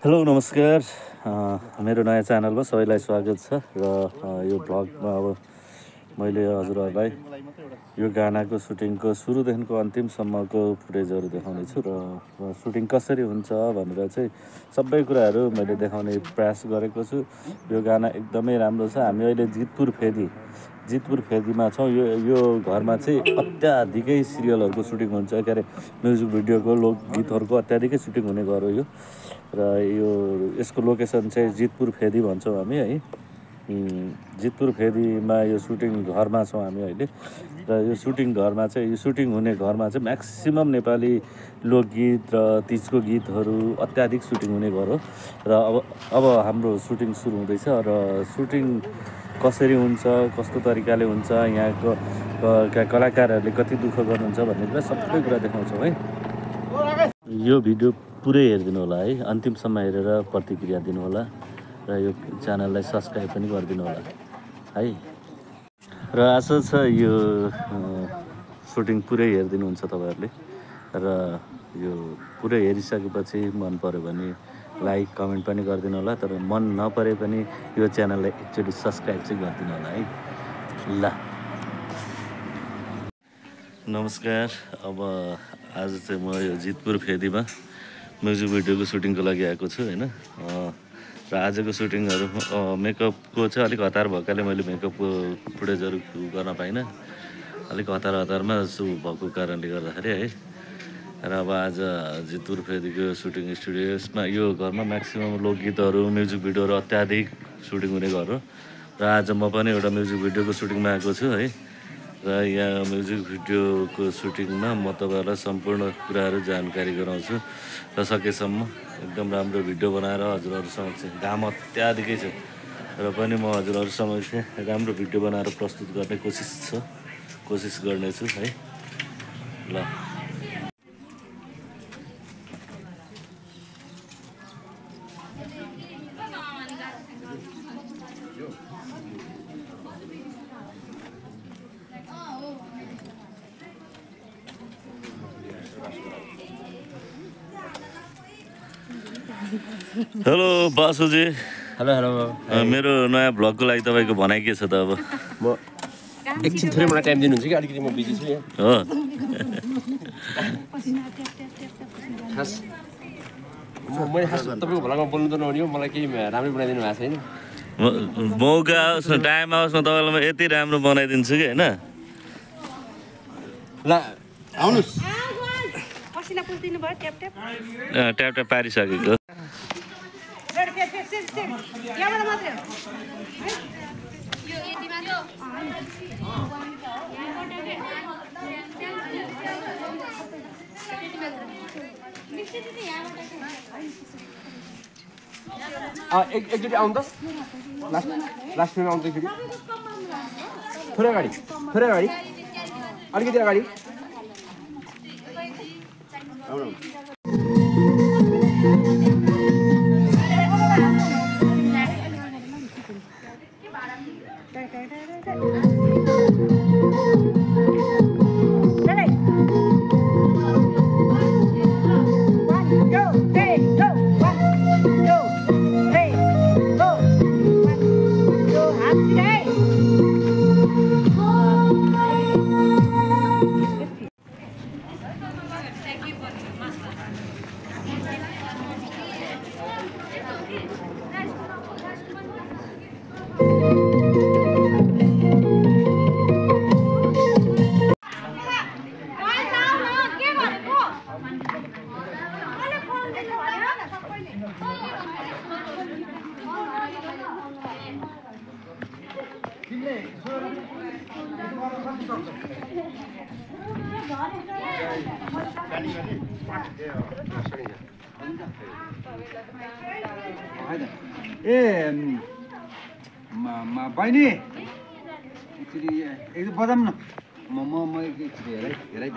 Hello नमस्कार मेरो नयाँ च्यानलमा सबैलाई स्वागत छ र यो भ्लगमा अब मैले हजुरहरूलाई यो गानाको सुटिङको सुरुदेखिको अन्तिमसम्मको फुटेजहरू देखाउने छु र सुटिङ कसरी हुन्छ भनेर चाहिँ सबै कुराहरू मैले देखाउने प्रयास गरेको छु। यो गाना एकदमै राम्रो छ। हामी अहिले जितपुर फेदीमा छौँ। यो घरमा चाहिँ अत्याधिकै सिरियलहरूको सुटिङ हुन्छ, के अरे म्युजिक भिडियोको लोकगीतहरूको अत्याधिकै सुटिङ हुने घर हो यो। र यसको लोकेसन चाहिँ जितपुर फेदी भन्छौँ हामी है। जितपुर फेदीमा यो सुटिङ घरमा छौँ हामी अहिले। र यो सुटिङ घरमा चाहिँ यो सुटिङ हुने घरमा चाहिँ म्याक्सिमम नेपाली लोकगीत र तिजको गीतहरू अत्याधिक सुटिङ हुने घर हो। र अब हाम्रो सुटिङ सुरु हुँदैछ र सुटिङ कसरी हुन्छ, कस्तो तरिकाले हुन्छ, यहाँको कलाकारहरूले कति दुःख गर्नुहुन्छ भन्ने कुरा सबै कुरा देखाउँछौँ है। यो भिडियो पुरै हेरिदिनु होला है, अन्तिमसम्म हेरेर प्रतिक्रिया दिनु होला र यो च्यानललाई सब्सक्राइब पनि गरिदिनु होला है। र आशा छ यो सुटिङ पुरै हेरिदिनुहुन्छ तपाईँहरूले र यो पुरै हेरिसकेपछि मन पर्यो भने लाइक कमेन्ट पनि गरिदिनु होला। तर मन नपरे पनि यो च्यानललाई एकचोटि सब्सक्राइब चाहिँ गरिदिनु होला है। ल नमस्कार। अब आज चाहिँ म यो जितपुर फेदीमा म्युजिक भिडियोको सुटिङको लागि आएको छु होइन। र आजको सुटिङहरू मेकअपको चाहिँ अलिक हतार भएकाले मैले मेकअपको फुटेजहरू गर्न पाइनँ। अलिक हतारमा भएको कारणले गर्दाखेरि है। र अब आज जितपुर फेदीको सुटिङ स्टुडियोमा यो घरमा म्याक्सिमम लोकगीतहरू म्युजिक भिडियोहरू अत्याधिक सुटिङ हुने घर हो। र आज म पनि एउटा म्युजिक भिडियोको सुटिङमा आएको छु है। र यहाँ म्युजिक भिडियोको सुटिङमा म तपाईँहरूलाई सम्पूर्ण कुराहरू जानकारी गराउँछु र सकेसम्म एकदम राम्रो भिडियो बनाएर हजुरहरू समक्ष, घाम अत्याधिकै छ र पनि म हजुरहरू समक्ष राम्रो भिडियो बनाएर प्रस्तुत गर्ने कोसिस गर्नेछु है। ल हेलो बासुजी। हेलो मेरो नयाँ भ्लगको लागि तपाईँको भनाइ के छ त? अब म एकछिन थोरै मलाई टाइम दिनुहुन्छ कि? अलिकति म बिजी छु यहाँ हो। मैले खास तपाईँको भ्लगमा बोल्नु त नहुने हो, मलाई केही राम्रै बनाइदिनु भएको छैन। मौका आओस् न, टाइम आओस् न, तपाईँलाई म यति राम्रो बनाइदिन्छु कि होइन। ल आउनुहोस्। ट्याप पारिसकेको। एकचोटि आउनु त, लास्ट फ्रेममा आउनु त एकचोटि। थोरै अगाडि अलिकति अगाडि आउनु। बहिनी एकचोटि बजाउँ न। म एकचोटि हेराइ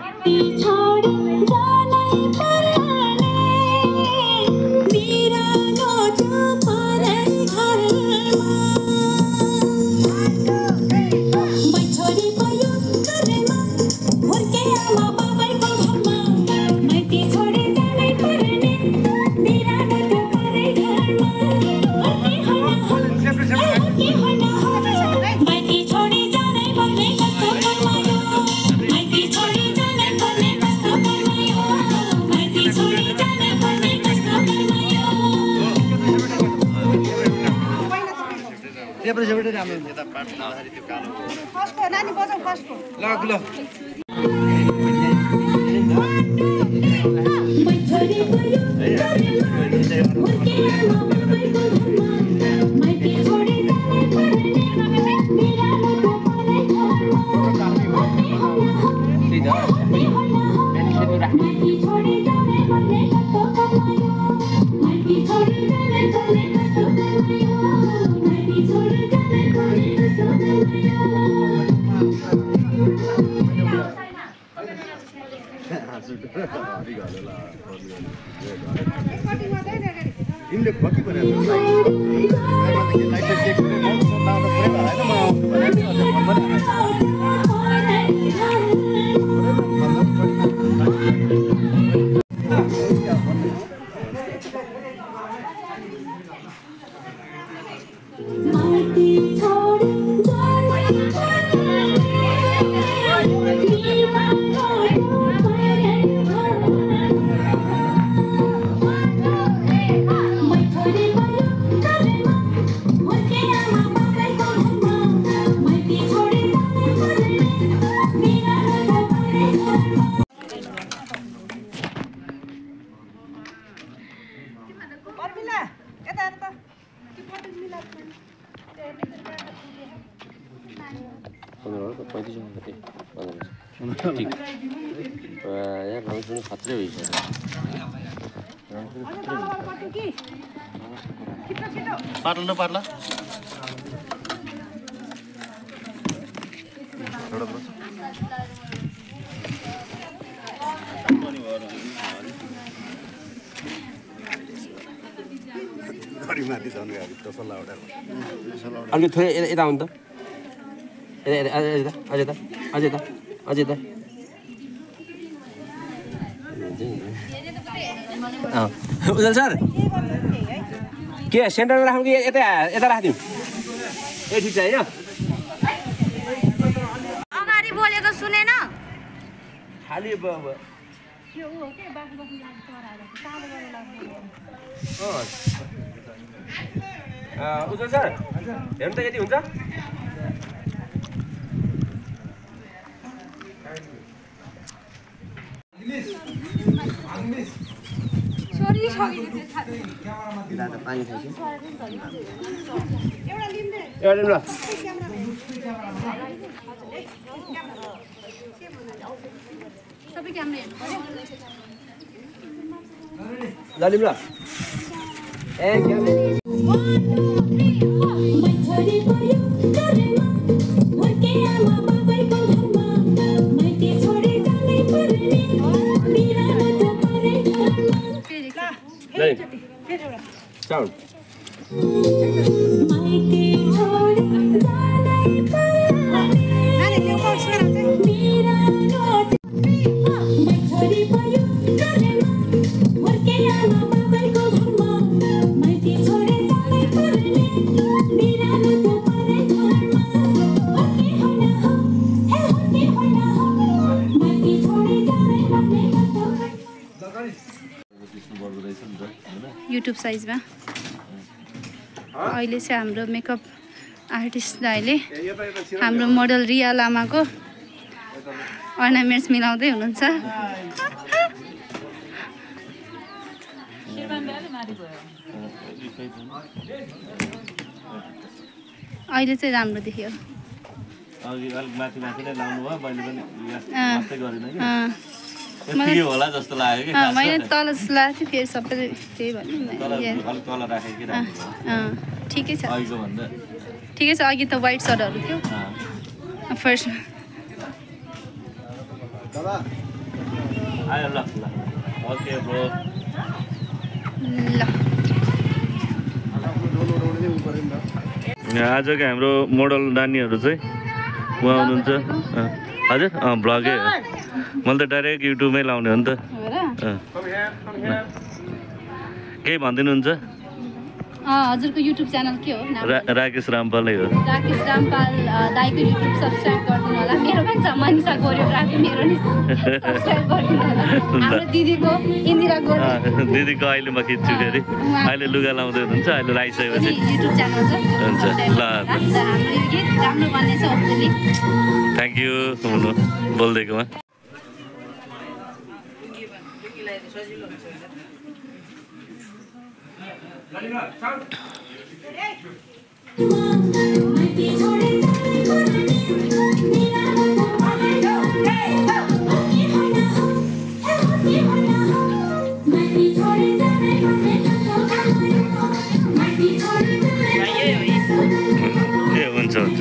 टेम्परेचरबाट राम्रो हुन्छ फर्स्टको नानी बजाऊ फर्स्टको ल ल तिमीले कति बनाएको पर्मिला यता हेर त पार्ला पार्ला माथि झन् तसल्ला एउटा अलि थोरै यता आउनु त अझै त उज्जवल सर के सेन्टरमा राख्नु कि यता राखिदिउँ ए ठिक छ होइन अगाडि बोलेको सुनेन खालि उज्जवल सर हेर्नु त यति हुन्छ एउटा सबै क्यामेरा हेर्नु पर्यो जालिम ल ए साउन्ड नानी त्यो कोर्स मेरो चाहिँ युट्युब साइजमा अहिले चाहिँ हाम्रो मेकअप आर्टिस्ट दाइले हाम्रो मोडल रिया लामाको अर्नामेन्ट्स मिलाउँदै हुनुहुन्छ अहिले चाहिँ राम्रो देखियो होला जस्तो लाग्यो कि मैले तल जस्तो लाग्थ्यो फेरि सबैले त्यही भन्यो ठिकै छ ठिकै छ अघि त वाइट सर्टहरू थियो फर्स्ट आयो ल ओके ब्रो ल आजको हाम्रो मोडल नानीहरू चाहिँ उहाँ हुनुहुन्छ हजुर ब्लगै हो मैले त डाइरेक्ट युट्युबमै लाउने हो नि त केही भनिदिनुहुन्छ हजुरको युट्युब च्यानल के हो नाम? राकेश रामपाल नै हो। राकेश रामपाल दाइको युट्युब सब्सक्राइब गरिदिनु होला। मेरो पनि छ मनिषा कोरियोग्राफी, मेरो नि सब्सक्राइब गरिदिनु होला। हाम्रो दिदीको इन्दिरा गोरे दिदीको अहिले म खिच्छु फेरि। अहिले लुगा लाउँदै हुनुहुन्छ, अहिले लगाइसकेपछि युट्युब च्यानल छ। हुन्छ ल हाम्रो यो गीत राम्रो बन्नेछ होपफुली। थ्याङ्क यू हुनु बोलिदिएकोमा। ए हुन्छ हुन्छ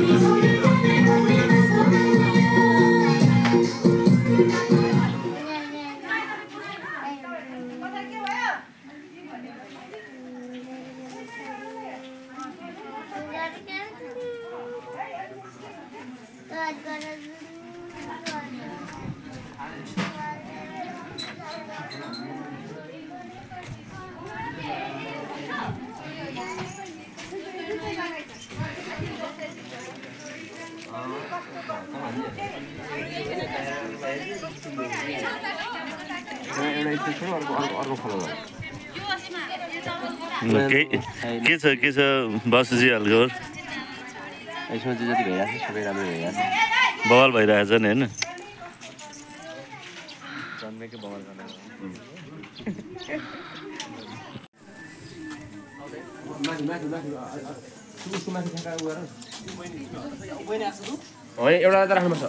के छ बसुजी हालको यसमा चाहिँ जति भइरहेको छ सबै राम्रो भइरहेको छ। बवाल भइरहेछ नि होइन? जन्मेकै बवाल गर्ने एउटा त राख्नु पर्छ।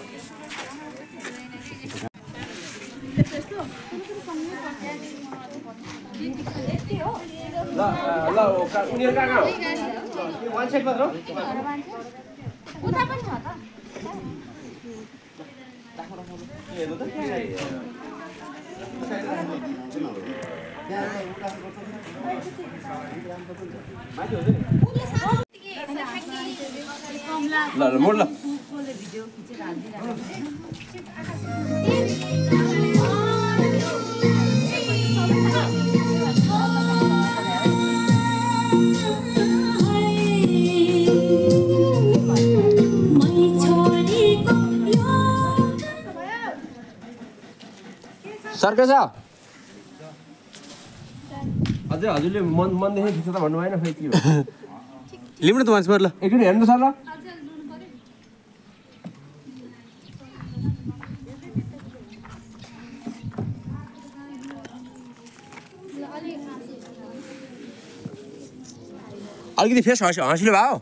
ल ल उनीहरू कहाँ हो? वान साइड मात्र हो? उता पनि छ त। हेर्नु त ल ल मोड ल सर्कस अझै हजुरले मनदेखि खिच्छ त भन्नु भएन खै के हो लिनु न त मान्छे ल एकचोटि हेर्नु त सर ल अलिकति फेस हँसिलो भयो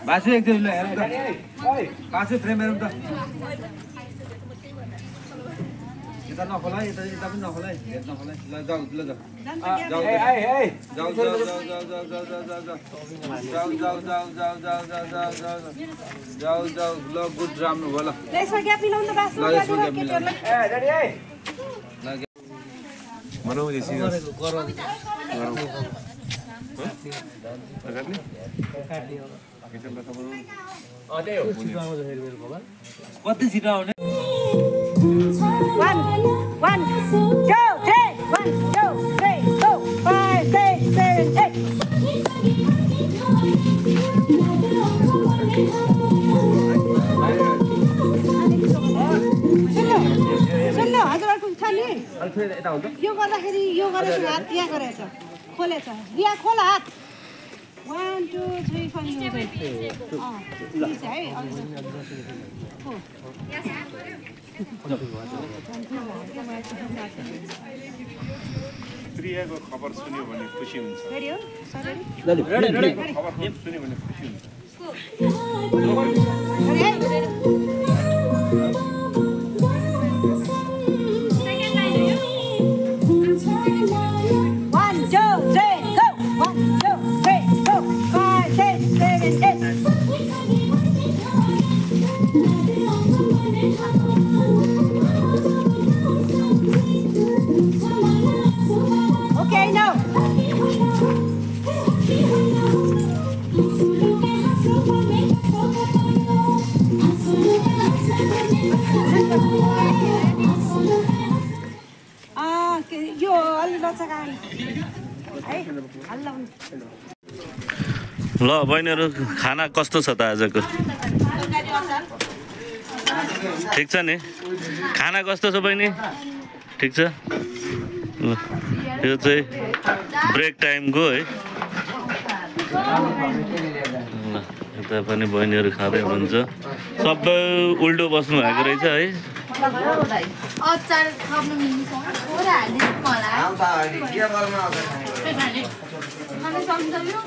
बासु एकचोटि ल हेरौँ त बासु फ्रेम हेरौँ त यता नखोला यता यता पनि नखोला हेर नखोला ल जाऊ ल जाऊ जाऊ जाऊ जाऊ जाऊ जाऊ ल गुड राम्रो भयो ल यसमा ग्याप मिलाउनु त बास कति छिटो आउने 1 2 3 1 2 3 4 5 6 7 8 सुन्नु हजुरहरुको छ नि यो गर्दाखेरि यो गरेर हात यहाँ गरेछ खोलेछ रिया खोल हात 1 2 3 4 है प्रियाको खबर सुन्यो भने खुसी हुन्छ रेडी हो खबर सुन्यो भने खुसी हुन्छ यो अलि लचका है ल बहिनीहरू खाना कस्तो छ त आजको ठिक छ नि खाना कस्तो छ बहिनी ठिक छ यो चाहिँ ब्रेक टाइमको है यता पनि बहिनीहरू खाँदै हुनुहुन्छ सबै उल्टो बस्नु भएको रहेछ है अचार खानु मिल्छ थोडा हालिदिनु होला खान सक्दैन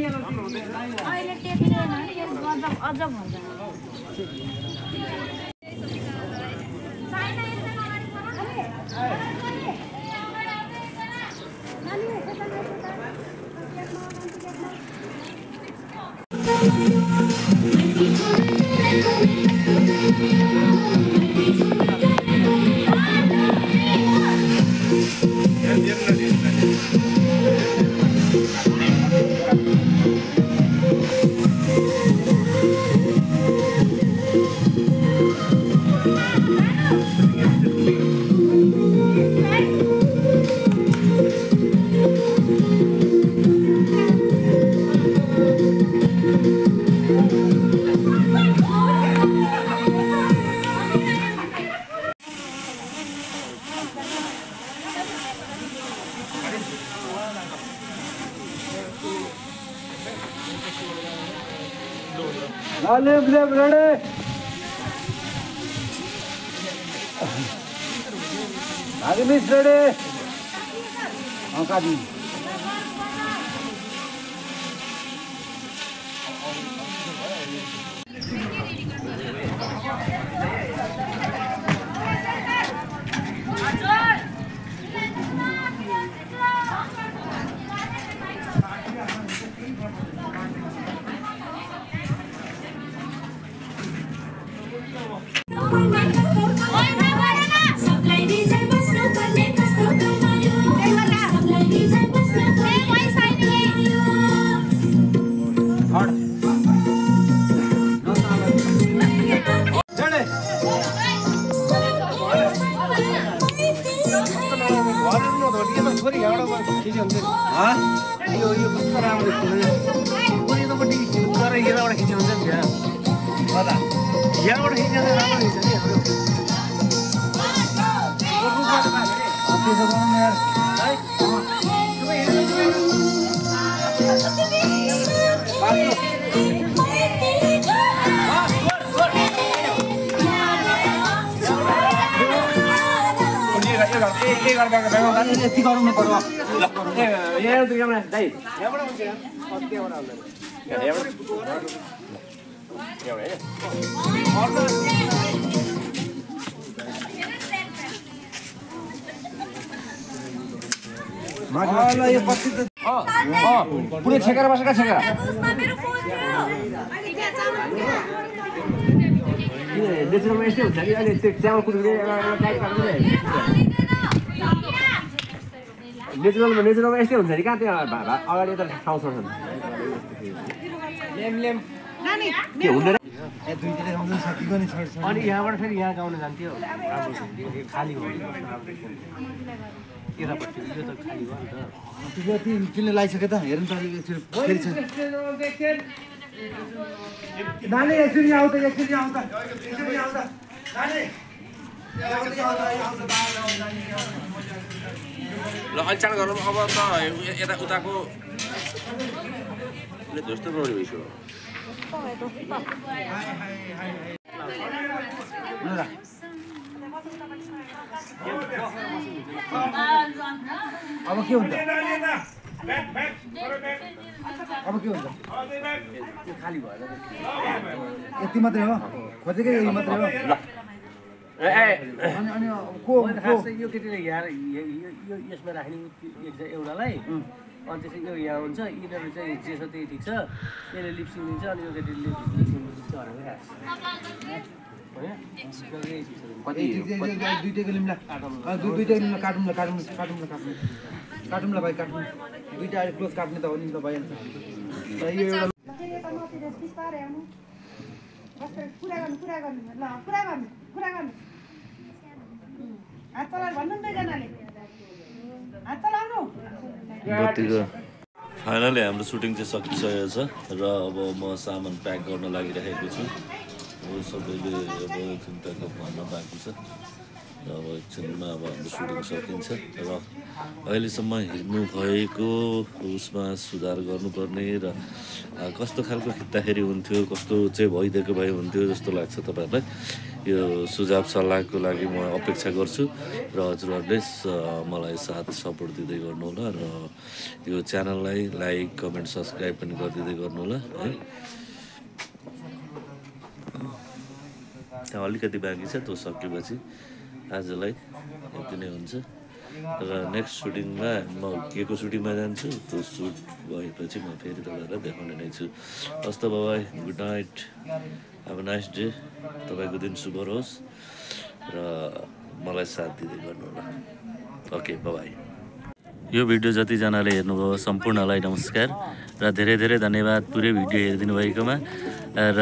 अहिले टेपिँदैन अझ भन्छ Live ready. Agni ready. Angkadi. यहाँबाट हिँडेर राम्रो हुन्छ नि हाम्रो त्यसो गर्नु यार है यति गरौँ न पर्व यहाँ त क्यामेरा दाइ यहाँबाट हुन्छ त्यहाँबाट आउँदैन यो पछि त पुरै छेकेर बसेका छेकेर नेचुरलमा यस्तै हुन्छ कि अहिले त्यो चामल कुट्ने नेचुरलमा यस्तै हुन्छ नि कहाँ त्यो अगाडि यता ठाउँ छ के हुँदैन अनि यहाँबाट फेरि यहाँ गाउन जान्थ्यो खाली हो केटापट्टि यो त खाली हो नि त त्यसले लगाइसक्यो त हेर्नु त फेरि छ नानी एकचोटि आऊ त एकचोटि आऊ त एकचोटि आऊ त नानी ल अलि चाँडो गरौँ अब त यता उताको जस्तो गऱ्यो भइसक्यो अब के हुन्छ अब के हुन्छ खाली भएन यति मात्रै हो खोजेकै यही मात्रै हो अनि को यो केटीले यहाँ यो यसमा राख्ने एउटालाई अनि त्यसै यो यहाँ हुन्छ यिनीहरू चाहिँ जे छ त्यही ठिक छ यसले लिप्सिङ दिन्छ अनि यो केटीले लिप्सिङ दिन्छ दुइटैको लिम्ला दुइटैको लिम्ला काटौँला भाइ काटौँ दुइटा अहिले क्लोज काट्ने त हो नि त भइहाल्छ यो एउटा बत्तीको फाइनली हाम्रो सुटिङ चाहिँ सकिसकेको छ र अब म सामान प्याक गर्न लागिरहेको छु अब सबैले अब चिन्ताको भन्न बाँकी छ र अब एकछिनमा अब हाम्रो सुटिङ सकिन्छ र अहिलेसम्म हेर्नु भएको उसमा सुधार गर्नुपर्ने र कस्तो खालको खिच्दाखेरि हुन्थ्यो कस्तो चाहिँ भइदिएको भए हुन्थ्यो जस्तो लाग्छ तपाईँहरूलाई यो सुझाव सल्लाहको लागि म अपेक्षा गर्छु र हजुरहरूले मलाई साथ सपोर्ट दिँदै गर्नुहोला र यो च्यानललाई लाइक कमेन्ट सब्सक्राइब पनि गरिदिँदै गर्नुहोला है त्यहाँ अलिकति बाँकी छ त्यो सकेपछि आजलाई यति नै हुन्छ र नेक्स्ट सुटिङमा म के को सुटिङमा जान्छु त्यो सुट भएपछि म फेरि तपाईँहरूलाई देखाउने नै छु हस् त bye-bye good night have a nice day तपाईँको दिन शुभ रहोस् र मलाई साथ दिँदै गर्नु होला ओके बाबाई यो भिडियो जतिजनाले हेर्नुभयो सम्पूर्णलाई नमस्कार र धेरै धेरै धन्यवाद पुरै भिडियो हेरिदिनु भएकोमा र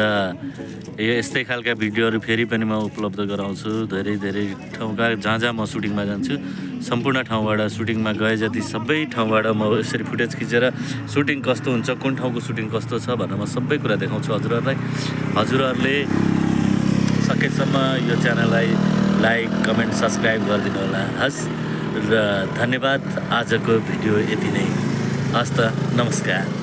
यो यस्तै खालका भिडियोहरू फेरि पनि म उपलब्ध गराउँछु धेरै धेरै ठाउँका जहाँ म सुटिङमा जान्छु सम्पूर्ण ठाउँबाट सुटिङमा गए जति सबै ठाउँबाट म यसरी फुटेज खिचेर सुटिङ कस्तो हुन्छ कुन ठाउँको सुटिङ कस्तो छ भनेर म सबै कुरा देखाउँछु हजुरहरूलाई हजुरहरूले सकेसम्म यो च्यानललाई लाइक कमेन्ट सब्सक्राइब गरिदिनु होला हस् र धन्यवाद आजको भिडियो यति नै हस् त नमस्कार